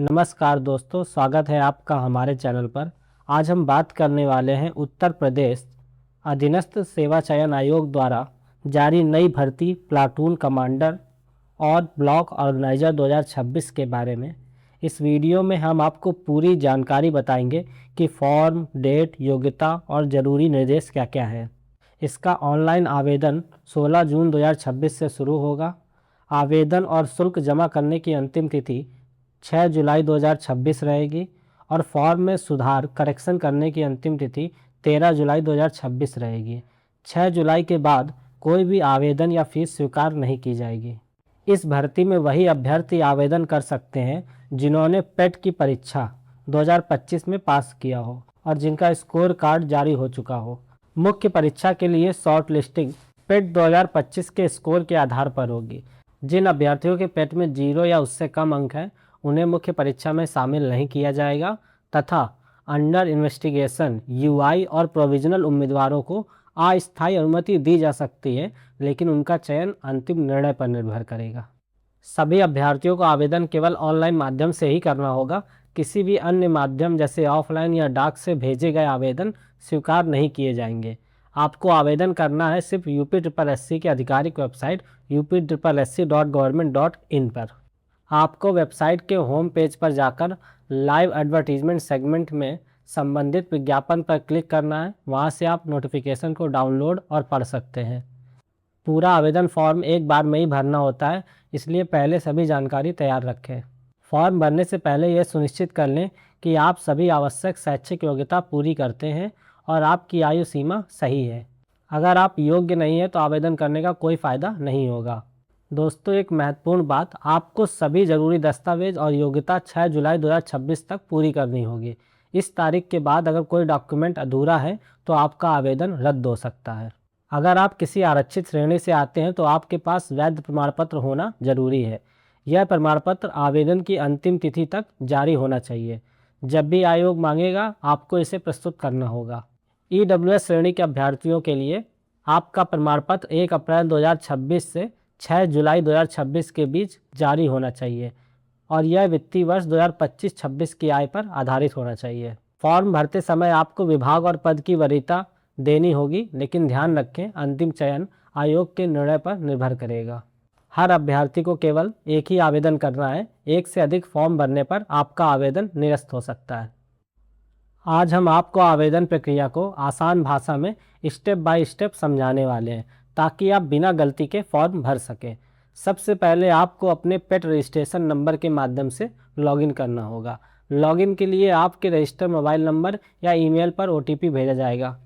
नमस्कार दोस्तों, स्वागत है आपका हमारे चैनल पर। आज हम बात करने वाले हैं उत्तर प्रदेश अधीनस्थ सेवा चयन आयोग द्वारा जारी नई भर्ती प्लाटून कमांडर और ब्लॉक ऑर्गेनाइजर 2026 के बारे में। इस वीडियो में हम आपको पूरी जानकारी बताएंगे कि फॉर्म, डेट, योग्यता और ज़रूरी निर्देश क्या क्या है। इसका ऑनलाइन आवेदन 16 जून 2026 से शुरू होगा। आवेदन और शुल्क जमा करने की अंतिम तिथि 6 जुलाई 2026 रहेगी और फॉर्म में सुधार करेक्शन करने की अंतिम तिथि 13 जुलाई 2026 रहेगी। 6 जुलाई के बाद कोई भी आवेदन या फीस स्वीकार नहीं की जाएगी। इस भर्ती में वही अभ्यर्थी आवेदन कर सकते हैं जिन्होंने पेट की परीक्षा 2025 में पास किया हो और जिनका स्कोर कार्ड जारी हो चुका हो। मुख्य परीक्षा के लिए शॉर्ट लिस्टिंग पेट 2025 के स्कोर के आधार पर होगी। जिन अभ्यर्थियों के पेट में 0 या उससे कम अंक हैं उन्हें मुख्य परीक्षा में शामिल नहीं किया जाएगा तथा अंडर इन्वेस्टिगेशन यूआई और प्रोविजनल उम्मीदवारों को अस्थायी अनुमति दी जा सकती है, लेकिन उनका चयन अंतिम निर्णय पर निर्भर करेगा। सभी अभ्यर्थियों को आवेदन केवल ऑनलाइन माध्यम से ही करना होगा। किसी भी अन्य माध्यम जैसे ऑफलाइन या डाक से भेजे गए आवेदन स्वीकार नहीं किए जाएंगे। आपको आवेदन करना है सिर्फ UPSSC के आधिकारिक वेबसाइट upsssc.government.in पर। आपको वेबसाइट के होम पेज पर जाकर लाइव एडवर्टीजमेंट सेगमेंट में संबंधित विज्ञापन पर क्लिक करना है। वहां से आप नोटिफिकेशन को डाउनलोड और पढ़ सकते हैं। पूरा आवेदन फॉर्म एक बार में ही भरना होता है, इसलिए पहले सभी जानकारी तैयार रखें। फॉर्म भरने से पहले यह सुनिश्चित कर लें कि आप सभी आवश्यक शैक्षिक योग्यता पूरी करते हैं और आपकी आयु सीमा सही है। अगर आप योग्य नहीं हैं तो आवेदन करने का कोई फ़ायदा नहीं होगा। दोस्तों, एक महत्वपूर्ण बात, आपको सभी ज़रूरी दस्तावेज और योग्यता 6 जुलाई 2026 तक पूरी करनी होगी। इस तारीख के बाद अगर कोई डॉक्यूमेंट अधूरा है तो आपका आवेदन रद्द हो सकता है। अगर आप किसी आरक्षित श्रेणी से आते हैं तो आपके पास वैध प्रमाण पत्र होना जरूरी है। यह प्रमाण पत्र आवेदन की अंतिम तिथि तक जारी होना चाहिए। जब भी आयोग मांगेगा आपको इसे प्रस्तुत करना होगा। EWS श्रेणी के अभ्यर्थियों के लिए आपका प्रमाण पत्र 1 अप्रैल 2026 से 6 जुलाई 2026 के बीच जारी होना चाहिए और यह वित्तीय वर्ष 2025-26 की आय पर आधारित होना चाहिए। फॉर्म भरते समय आपको विभाग और पद की वरीयता देनी होगी, लेकिन ध्यान रखें अंतिम चयन आयोग के निर्णय पर निर्भर करेगा। हर अभ्यर्थी को केवल एक ही आवेदन करना है। एक से अधिक फॉर्म भरने पर आपका आवेदन निरस्त हो सकता है। आज हम आपको आवेदन प्रक्रिया को आसान भाषा में स्टेप बाय स्टेप समझाने वाले हैं ताकि आप बिना गलती के फॉर्म भर सकें। सबसे पहले आपको अपने पेट रजिस्ट्रेशन नंबर के माध्यम से लॉगिन करना होगा। लॉगिन के लिए आपके रजिस्टर्ड मोबाइल नंबर या ईमेल पर OTP भेजा जाएगा।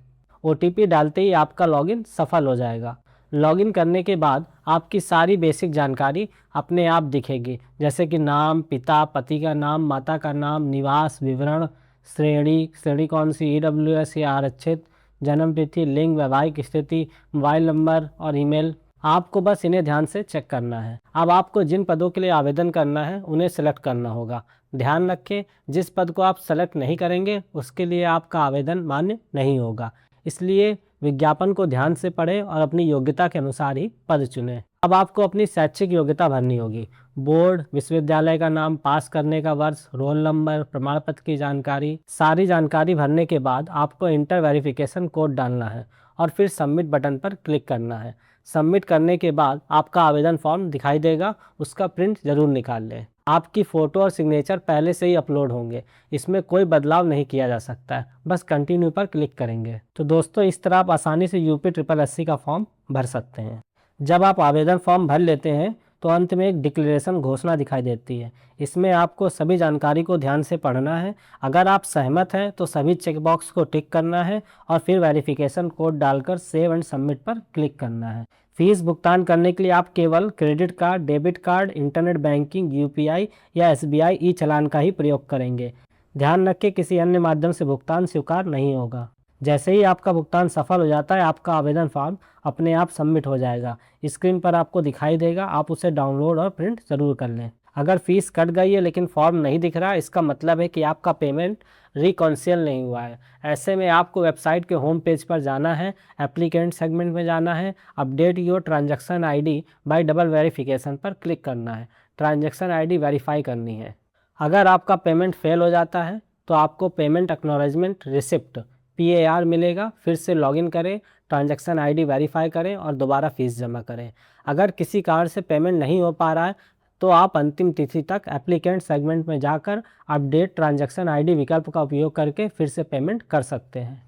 OTP डालते ही आपका लॉगिन सफल हो जाएगा। लॉगिन करने के बाद आपकी सारी बेसिक जानकारी अपने आप दिखेगी, जैसे कि नाम, पिता, पति का नाम, माता का नाम, निवास विवरण, श्रेणी कौन सी, EWS या आरक्षित, जन्म तिथि, लिंग, वैवाहिक स्थिति, मोबाइल नंबर और ईमेल। आपको बस इन्हें ध्यान से चेक करना है। अब आपको जिन पदों के लिए आवेदन करना है उन्हें सेलेक्ट करना होगा। ध्यान रखें, जिस पद को आप सेलेक्ट नहीं करेंगे उसके लिए आपका आवेदन मान्य नहीं होगा। इसलिए विज्ञापन को ध्यान से पढ़ें और अपनी योग्यता के अनुसार ही पद चुनें। अब आपको अपनी शैक्षिक योग्यता भरनी होगी। बोर्ड, विश्वविद्यालय का नाम, पास करने का वर्ष, रोल नंबर, प्रमाण पत्र की जानकारी। सारी जानकारी भरने के बाद आपको इंटर वेरिफिकेशन कोड डालना है और फिर सबमिट बटन पर क्लिक करना है। सबमिट करने के बाद आपका आवेदन फॉर्म दिखाई देगा, उसका प्रिंट जरूर निकाल लें। आपकी फ़ोटो और सिग्नेचर पहले से ही अपलोड होंगे, इसमें कोई बदलाव नहीं किया जा सकता है। बस कंटिन्यू पर क्लिक करेंगे। तो दोस्तों, इस तरह आप आसानी से UPSSC का फॉर्म भर सकते हैं। जब आप आवेदन फॉर्म भर लेते हैं तो अंत में एक डिक्लेरेशन घोषणा दिखाई देती है। इसमें आपको सभी जानकारी को ध्यान से पढ़ना है। अगर आप सहमत हैं तो सभी चेकबॉक्स को टिक करना है और फिर वेरिफिकेशन कोड डालकर सेव एंड सबमिट पर क्लिक करना है। फीस भुगतान करने के लिए आप केवल credit card, debit card, internet banking, UPI या SBI ई चालान का ही प्रयोग करेंगे। ध्यान रखें, किसी अन्य माध्यम से भुगतान स्वीकार नहीं होगा। जैसे ही आपका भुगतान सफल हो जाता है आपका आवेदन फॉर्म अपने आप सबमिट हो जाएगा। स्क्रीन पर आपको दिखाई देगा, आप उसे डाउनलोड और प्रिंट ज़रूर कर लें। अगर फ़ीस कट गई है लेकिन फॉर्म नहीं दिख रहा, इसका मतलब है कि आपका पेमेंट रिकॉन्सिल नहीं हुआ है। ऐसे में आपको वेबसाइट के होम पेज पर जाना है, एप्लीकेंट सेगमेंट में जाना है, update your transaction ID bye double verification पर क्लिक करना है। ट्रांजैक्शन ID वेरीफाई करनी है। अगर आपका पेमेंट फेल हो जाता है तो आपको पेमेंट एक्नॉलेजमेंट रिसिप्ट PAR मिलेगा। फिर से लॉगिन करें, ट्रांजैक्शन आईडी वेरीफाई करें और दोबारा फीस जमा करें। अगर किसी कारण से पेमेंट नहीं हो पा रहा है तो आप अंतिम तिथि तक एप्लीकेंट सेगमेंट में जाकर अपडेट ट्रांजैक्शन आईडी विकल्प का उपयोग करके फिर से पेमेंट कर सकते हैं।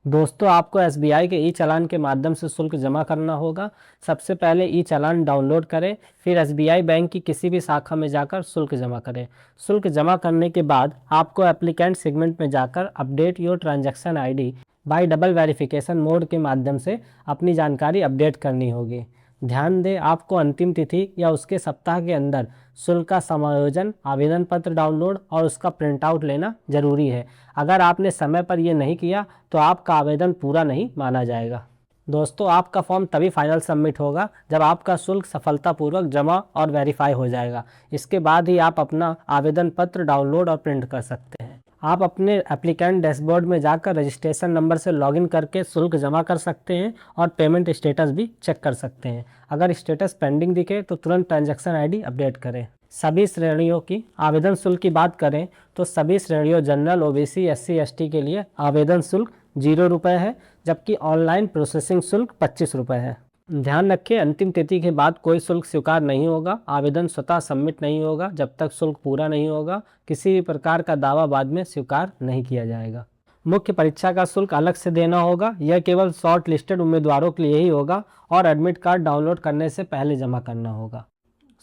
दोस्तों, आपको SBI के ई चालान के माध्यम से शुल्क जमा करना होगा। सबसे पहले ई चालान डाउनलोड करें, फिर SBI बैंक की किसी भी शाखा में जाकर शुल्क जमा करें। शुल्क जमा करने के बाद आपको एप्लीकेंट सेगमेंट में जाकर update your transaction ID bye double verification mode के माध्यम से अपनी जानकारी अपडेट करनी होगी। ध्यान दें, आपको अंतिम तिथि या उसके सप्ताह के अंदर शुल्क का समायोजन, आवेदन पत्र डाउनलोड और उसका प्रिंट आउट लेना जरूरी है। अगर आपने समय पर यह नहीं किया तो आपका आवेदन पूरा नहीं माना जाएगा। दोस्तों, आपका फॉर्म तभी फाइनल सबमिट होगा जब आपका शुल्क सफलतापूर्वक जमा और वेरीफाई हो जाएगा। इसके बाद ही आप अपना आवेदन पत्र डाउनलोड और प्रिंट कर सकते हैं। आप अपने एप्लीकेंट डैशबोर्ड में जाकर रजिस्ट्रेशन नंबर से लॉगिन करके शुल्क जमा कर सकते हैं और पेमेंट स्टेटस भी चेक कर सकते हैं। अगर स्टेटस पेंडिंग दिखे तो तुरंत ट्रांजैक्शन आईडी अपडेट करें। सभी श्रेणियों की आवेदन शुल्क की बात करें तो सभी श्रेणियों जनरल, OBC, SC, ST के लिए आवेदन शुल्क 0 रुपये है, जबकि ऑनलाइन प्रोसेसिंग शुल्क 25 रुपये है। ध्यान रखें, अंतिम तिथि के बाद कोई शुल्क स्वीकार नहीं होगा। आवेदन स्वतः सबमिट नहीं होगा जब तक शुल्क पूरा नहीं होगा। किसी भी प्रकार का दावा बाद में स्वीकार नहीं किया जाएगा। मुख्य परीक्षा का शुल्क अलग से देना होगा। यह केवल शॉर्ट लिस्टेड उम्मीदवारों के लिए ही होगा और एडमिट कार्ड डाउनलोड करने से पहले जमा करना होगा।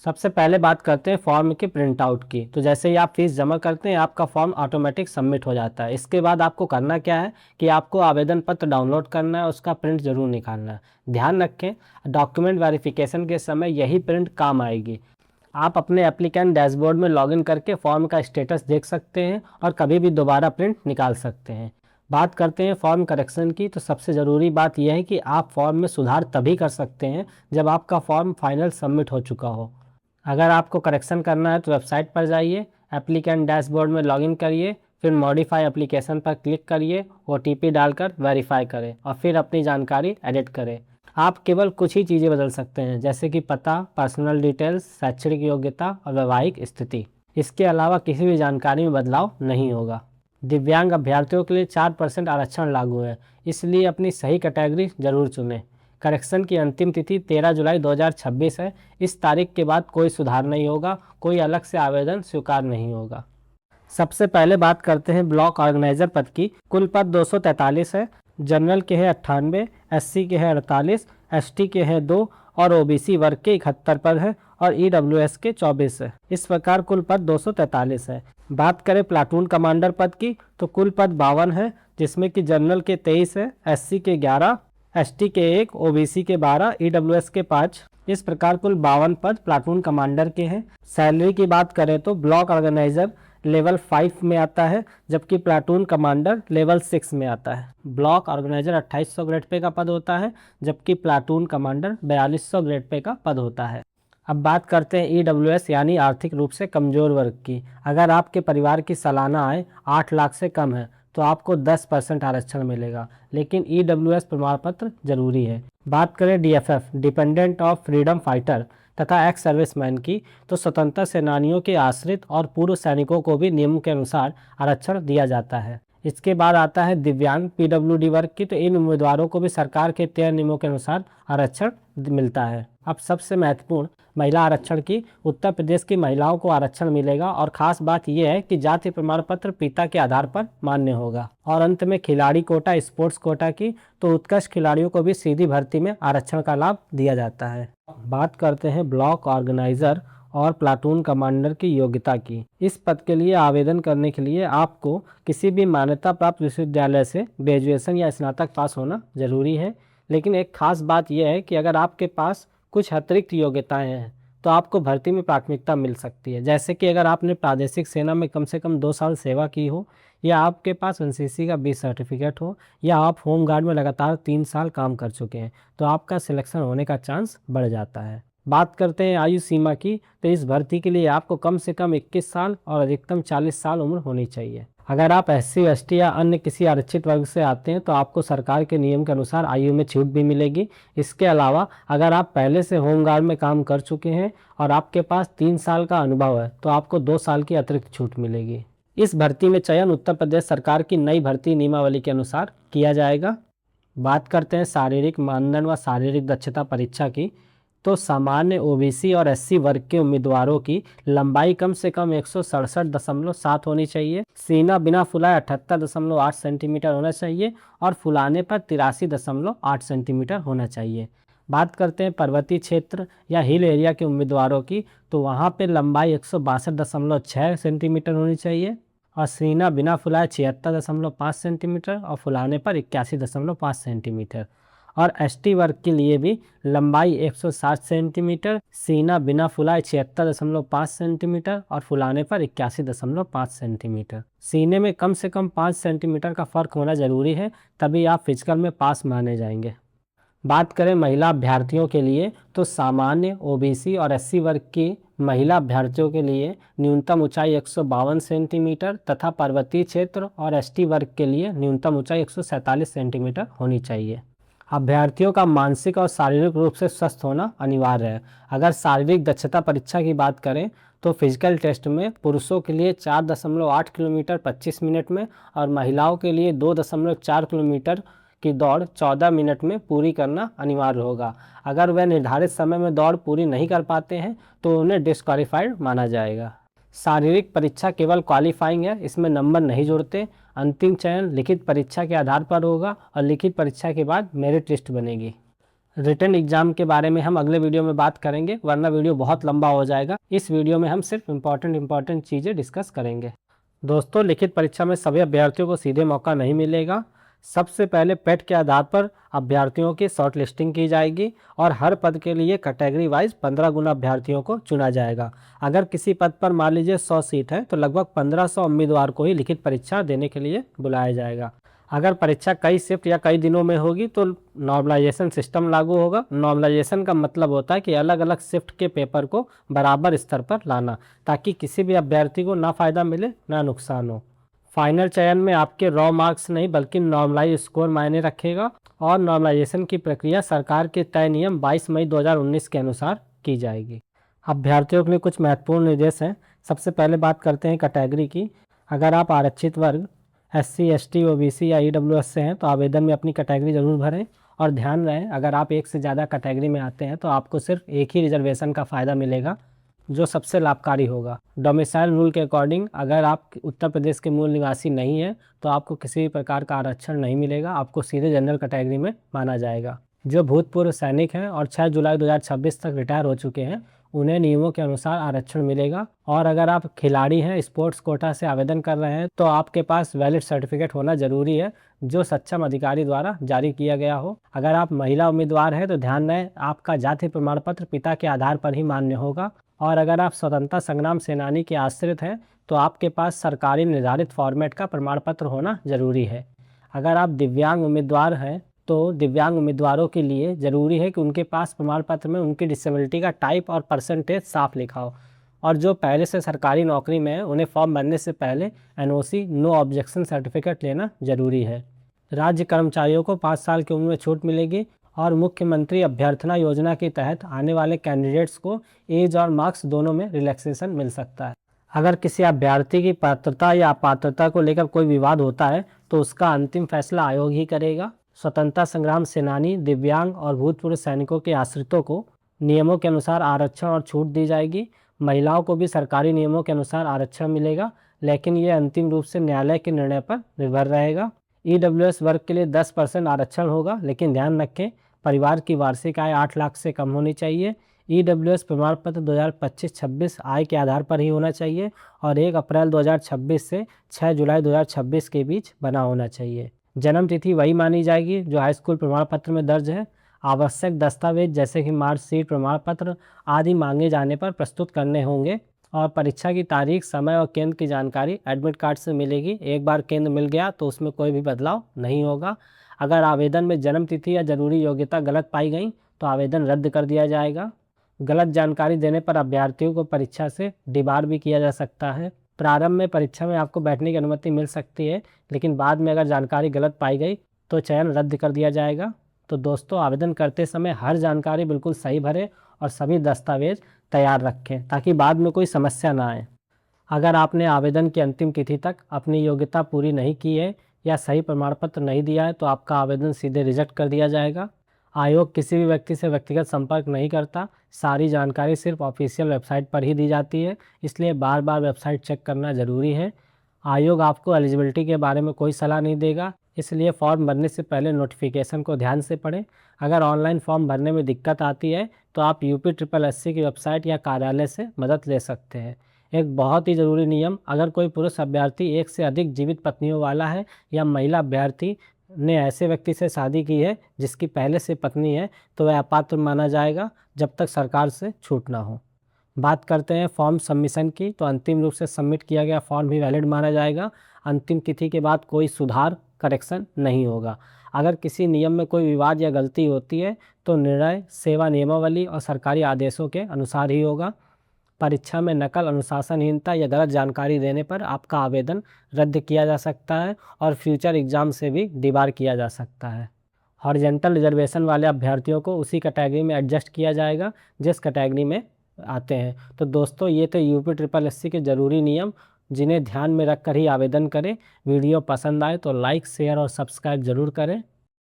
सबसे पहले बात करते हैं फॉर्म के प्रिंट आउट की। तो जैसे ही आप फीस जमा करते हैं आपका फॉर्म ऑटोमेटिक सबमिट हो जाता है। इसके बाद आपको करना क्या है कि आपको आवेदन पत्र डाउनलोड करना है, उसका प्रिंट जरूर निकालना है। ध्यान रखें, डॉक्यूमेंट वेरिफिकेशन के समय यही प्रिंट काम आएगी। आप अपने एप्लीकेंट डैशबोर्ड में लॉगिन करके फॉर्म का स्टेटस देख सकते हैं और कभी भी दोबारा प्रिंट निकाल सकते हैं। बात करते हैं फॉर्म करेक्शन की। तो सबसे ज़रूरी बात यह है कि आप फॉर्म में सुधार तभी कर सकते हैं जब आपका फॉर्म फाइनल सबमिट हो चुका हो। अगर आपको करेक्शन करना है तो वेबसाइट पर जाइए, एप्लीकेंट डैशबोर्ड में लॉगिन करिए, फिर मॉडिफाई एप्लीकेशन पर क्लिक करिए, OTP डालकर वेरीफाई करें और फिर अपनी जानकारी एडिट करें। आप केवल कुछ ही चीज़ें बदल सकते हैं, जैसे कि पता, पर्सनल डिटेल्स, शैक्षणिक योग्यता और वैवाहिक स्थिति। इसके अलावा किसी भी जानकारी में बदलाव नहीं होगा। दिव्यांग अभ्यर्थियों के लिए 4% आरक्षण लागू है, इसलिए अपनी सही कैटेगरी जरूर चुनें। करेक्शन की अंतिम तिथि 13 जुलाई 2026 है। इस तारीख के बाद कोई सुधार नहीं होगा, कोई अलग से आवेदन स्वीकार नहीं होगा। सबसे पहले बात करते हैं ब्लॉक ऑर्गेनाइजर पद की। कुल पद 243 है। जनरल के हैं 98, SC के हैं 48, ST के हैं 2 और OBC वर्ग के 71 पद है और EWS के 24 है। इस प्रकार कुल पद 243 है। बात करें प्लाटून कमांडर पद की तो कुल पद 52 है, जिसमें कि जनरल के 23 है, SC के 11, ST के 1, OBC के 12, EWS के 5। इस प्रकार कुल 52 पद प्लाटून कमांडर के हैं। सैलरी की बात करें तो ब्लॉक ऑर्गेनाइजर लेवल 5 में आता है, जबकि प्लाटून कमांडर लेवल 6 में आता है। ब्लॉक ऑर्गेनाइजर 2800 ग्रेड पे का पद होता है, जबकि प्लाटून कमांडर 4200 ग्रेड पे का पद होता है। अब बात करते हैं EWS यानी आर्थिक रूप से कमजोर वर्ग की। अगर आपके परिवार की सालाना आय 8 लाख से कम है तो आपको 10% आरक्षण मिलेगा, लेकिन EWS प्रमाण पत्र जरूरी है। बात करें DFF dependent of freedom fighter तथा एक्स सर्विसमैन की तो स्वतंत्रता सेनानियों के आश्रित और पूर्व सैनिकों को भी नियम के अनुसार आरक्षण दिया जाता है। इसके बाद आता है दिव्यांग PWD वर्ग की। तो इन उम्मीदवारों को भी सरकार के तय नियमों के अनुसार आरक्षण मिलता है। अब सबसे महत्वपूर्ण महिला आरक्षण की। उत्तर प्रदेश की महिलाओं को आरक्षण मिलेगा और खास बात यह है कि जाति प्रमाण पत्र पिता के आधार पर मान्य होगा। और अंत में खिलाड़ी कोटा, स्पोर्ट्स कोटा की तो उत्कृष्ट खिलाड़ियों को भी सीधी भर्ती में आरक्षण का लाभ दिया जाता है। बात करते हैं ब्लॉक ऑर्गेनाइजर और प्लाटून कमांडर की योग्यता की। इस पद के लिए आवेदन करने के लिए आपको किसी भी मान्यता प्राप्त विश्वविद्यालय से ग्रेजुएशन या स्नातक पास होना जरूरी है। लेकिन एक खास बात यह है कि अगर आपके पास कुछ अतिरिक्त योग्यताएं हैं तो आपको भर्ती में प्राथमिकता मिल सकती है। जैसे कि अगर आपने प्रादेशिक सेना में कम से कम 2 साल सेवा की हो, या आपके पास NCC का 20 सर्टिफिकेट हो, या आप होम गार्ड में लगातार 3 साल काम कर चुके हैं, तो आपका सिलेक्शन होने का चांस बढ़ जाता है। बात करते हैं आयु सीमा की, तो इस भर्ती के लिए आपको कम से कम 21 साल और अधिकतम 40 साल उम्र होनी चाहिए। अगर आप SC ST या अन्य किसी आरक्षित वर्ग से आते हैं तो आपको सरकार के नियम के अनुसार आयु में छूट भी मिलेगी। इसके अलावा अगर आप पहले से होमगार्ड में काम कर चुके हैं और आपके पास 3 साल का अनुभव है तो आपको 2 साल की अतिरिक्त छूट मिलेगी। इस भर्ती में चयन उत्तर प्रदेश सरकार की नई भर्ती नियमावली के अनुसार किया जाएगा। बात करते हैं शारीरिक मानदंड व शारीरिक दक्षता परीक्षा की, तो सामान्य OBC और SC वर्ग के उम्मीदवारों की लंबाई कम से कम 167.7 होनी चाहिए, सीना बिना फुलाए 78.8 सेंटीमीटर होना चाहिए और फुलाने पर 83.8 सेंटीमीटर होना चाहिए। बात करते हैं पर्वतीय क्षेत्र या हिल एरिया के उम्मीदवारों की, तो वहाँ पे लंबाई 162.6 सेंटीमीटर होनी चाहिए और सीना बिना फुलाए 76.5 सेंटीमीटर और फुलाने पर 81.5 सेंटीमीटर। और ST वर्ग के लिए भी लंबाई 160 सेंटीमीटर, सीना बिना फुलाए 76.5 सेंटीमीटर और फुलाने पर 81.5 सेंटीमीटर। सीने में कम से कम 5 सेंटीमीटर का फ़र्क होना ज़रूरी है, तभी आप फिजिकल में पास माने जाएंगे। बात करें महिला अभ्यर्थियों के लिए, तो सामान्य OBC और SC वर्ग की महिला अभ्यर्थियों के लिए न्यूनतम ऊंचाई 152 सेंटीमीटर तथा पर्वतीय क्षेत्र और ST वर्ग के लिए न्यूनतम ऊंचाई 147 सेंटीमीटर होनी चाहिए। अभ्यर्थियों का मानसिक और शारीरिक रूप से स्वस्थ होना अनिवार्य है। अगर शारीरिक दक्षता परीक्षा की बात करें तो फिजिकल टेस्ट में पुरुषों के लिए 4.8 किलोमीटर 25 मिनट में और महिलाओं के लिए 2.4 किलोमीटर की दौड़ 14 मिनट में पूरी करना अनिवार्य होगा। अगर वह निर्धारित समय में दौड़ पूरी नहीं कर पाते हैं तो उन्हें डिस्क्वालीफाइड माना जाएगा। शारीरिक परीक्षा केवल क्वालिफाइंग है, इसमें नंबर नहीं जोड़ते। अंतिम चयन लिखित परीक्षा के आधार पर होगा और लिखित परीक्षा के बाद मेरिट लिस्ट बनेगी। रिटन एग्जाम के बारे में हम अगले वीडियो में बात करेंगे, वरना वीडियो बहुत लंबा हो जाएगा। इस वीडियो में हम सिर्फ इम्पॉर्टेंट चीज़ें डिस्कस करेंगे। दोस्तों, लिखित परीक्षा में सभी अभ्यर्थियों को सीधे मौका नहीं मिलेगा। सबसे पहले पेट के आधार पर अभ्यर्थियों की शॉर्ट लिस्टिंग की जाएगी और हर पद के लिए कैटेगरी वाइज 15 गुना अभ्यर्थियों को चुना जाएगा। अगर किसी पद पर मान लीजिए 100 सीट है तो लगभग 1500 उम्मीदवार को ही लिखित परीक्षा देने के लिए बुलाया जाएगा। अगर परीक्षा कई शिफ्ट या कई दिनों में होगी तो नॉर्मलाइजेशन सिस्टम लागू होगा। नॉर्मलाइजेशन का मतलब होता है कि अलग अलग शिफ्ट के पेपर को बराबर स्तर पर लाना, ताकि किसी भी अभ्यर्थी को ना फ़ायदा मिले ना नुकसान हो। फाइनल चयन में आपके रॉ मार्क्स नहीं बल्कि नॉर्मलाइज स्कोर मायने रखेगा और नॉर्मलाइजेशन की प्रक्रिया सरकार के तय नियम 22 मई 2019 के अनुसार की जाएगी। अभ्यर्थियों के लिए कुछ महत्वपूर्ण निर्देश हैं। सबसे पहले बात करते हैं कैटेगरी की। अगर आप आरक्षित वर्ग SC ST OBC या EWS से हैं तो आवेदन में अपनी कैटेगरी ज़रूर भरें और ध्यान रहे अगर आप एक से ज़्यादा कैटेगरी में आते हैं तो आपको सिर्फ एक ही रिजर्वेशन का फ़ायदा मिलेगा जो सबसे लाभकारी होगा। डोमिसाइल रूल के अकॉर्डिंग अगर आप उत्तर प्रदेश के मूल निवासी नहीं हैं तो आपको किसी भी प्रकार का आरक्षण नहीं मिलेगा, आपको सीधे जनरल कैटेगरी में माना जाएगा। जो भूतपूर्व सैनिक हैं और 6 जुलाई 2026 तक रिटायर हो चुके हैं उन्हें नियमों के अनुसार आरक्षण मिलेगा। और अगर आप खिलाड़ी हैं, स्पोर्ट्स कोटा से आवेदन कर रहे हैं तो आपके पास वैलिड सर्टिफिकेट होना जरूरी है जो सक्षम अधिकारी द्वारा जारी किया गया हो। अगर आप महिला उम्मीदवार हैं तो ध्यान रहे आपका जाति प्रमाण पत्र पिता के आधार पर ही मान्य होगा। और अगर आप स्वतंत्रता संग्राम सेनानी के आश्रित हैं तो आपके पास सरकारी निर्धारित फॉर्मेट का प्रमाण पत्र होना जरूरी है। अगर आप दिव्यांग उम्मीदवार हैं तो दिव्यांग उम्मीदवारों के लिए ज़रूरी है कि उनके पास प्रमाण पत्र में उनकी डिसेबिलिटी का टाइप और परसेंटेज साफ लिखा हो। और जो पहले से सरकारी नौकरी में है उन्हें फॉर्म भरने से पहले NOC नो ऑब्जेक्शन सर्टिफिकेट लेना जरूरी है। राज्य कर्मचारियों को 5 साल की उम्र में छूट मिलेगी और मुख्यमंत्री अभ्यर्थना योजना के तहत आने वाले कैंडिडेट्स को एज और मार्क्स दोनों में रिलैक्सेशन मिल सकता है। अगर किसी अभ्यर्थी की पात्रता या अपात्रता को लेकर कोई विवाद होता है तो उसका अंतिम फैसला आयोग ही करेगा। स्वतंत्रता संग्राम सेनानी, दिव्यांग और भूतपूर्व सैनिकों के आश्रितों को नियमों के अनुसार आरक्षण और छूट दी जाएगी। महिलाओं को भी सरकारी नियमों के अनुसार आरक्षण मिलेगा, लेकिन ये अंतिम रूप से न्यायालय के निर्णय पर निर्भर रहेगा। EWS वर्ग के लिए 10% आरक्षण होगा, लेकिन ध्यान रखें परिवार की वार्षिक आय 8 लाख से कम होनी चाहिए। EWS प्रमाण पत्र 2025-26 आय के आधार पर ही होना चाहिए और 1 अप्रैल 2026 से 6 जुलाई 2026 के बीच बना होना चाहिए। जन्म तिथि वही मानी जाएगी जो हाई स्कूल प्रमाण पत्र में दर्ज है। आवश्यक दस्तावेज जैसे कि मार्कशीट, प्रमाण पत्र आदि मांगे जाने पर प्रस्तुत करने होंगे और परीक्षा की तारीख, समय और केंद्र की जानकारी एडमिट कार्ड से मिलेगी। एक बार केंद्र मिल गया तो उसमें कोई भी बदलाव नहीं होगा। अगर आवेदन में जन्म तिथि या जरूरी योग्यता गलत पाई गई तो आवेदन रद्द कर दिया जाएगा। गलत जानकारी देने पर अभ्यर्थियों को परीक्षा से डिबार भी किया जा सकता है। प्रारंभ में परीक्षा में आपको बैठने की अनुमति मिल सकती है, लेकिन बाद में अगर जानकारी गलत पाई गई तो चयन रद्द कर दिया जाएगा। तो दोस्तों, आवेदन करते समय हर जानकारी बिल्कुल सही भरें और सभी दस्तावेज तैयार रखें ताकि बाद में कोई समस्या ना आए। अगर आपने आवेदन की अंतिम तिथि तक अपनी योग्यता पूरी नहीं की है या सही प्रमाण पत्र नहीं दिया है तो आपका आवेदन सीधे रिजेक्ट कर दिया जाएगा। आयोग किसी भी व्यक्ति से व्यक्तिगत संपर्क नहीं करता, सारी जानकारी सिर्फ ऑफिशियल वेबसाइट पर ही दी जाती है, इसलिए बार बार वेबसाइट चेक करना ज़रूरी है। आयोग आपको एलिजिबिलिटी के बारे में कोई सलाह नहीं देगा, इसलिए फॉर्म भरने से पहले नोटिफिकेशन को ध्यान से पढ़ें। अगर ऑनलाइन फॉर्म भरने में दिक्कत आती है तो आप UPSSC की वेबसाइट या कार्यालय से मदद ले सकते हैं। एक बहुत ही ज़रूरी नियम, अगर कोई पुरुष अभ्यर्थी एक से अधिक जीवित पत्नियों वाला है या महिला अभ्यर्थी ने ऐसे व्यक्ति से शादी की है जिसकी पहले से पत्नी है तो वह अपात्र माना जाएगा जब तक सरकार से छूट ना हो। बात करते हैं फॉर्म सबमिशन की, तो अंतिम रूप से सबमिट किया गया फॉर्म भी वैलिड माना जाएगा। अंतिम तिथि के बाद कोई सुधार करेक्शन नहीं होगा। अगर किसी नियम में कोई विवाद या गलती होती है तो निर्णय सेवा नियमावली और सरकारी आदेशों के अनुसार ही होगा। परीक्षा में नकल, अनुशासनहीनता या गलत जानकारी देने पर आपका आवेदन रद्द किया जा सकता है और फ्यूचर एग्जाम से भी डिबार किया जा सकता है। हॉरिजेंटल रिजर्वेशन वाले अभ्यर्थियों को उसी कैटेगरी में एडजस्ट किया जाएगा जिस कैटेगरी में आते हैं। तो दोस्तों, ये तो UPSSC के ज़रूरी नियम जिन्हें ध्यान में रखकर ही आवेदन करें। वीडियो पसंद आए तो लाइक, शेयर और सब्सक्राइब ज़रूर करें।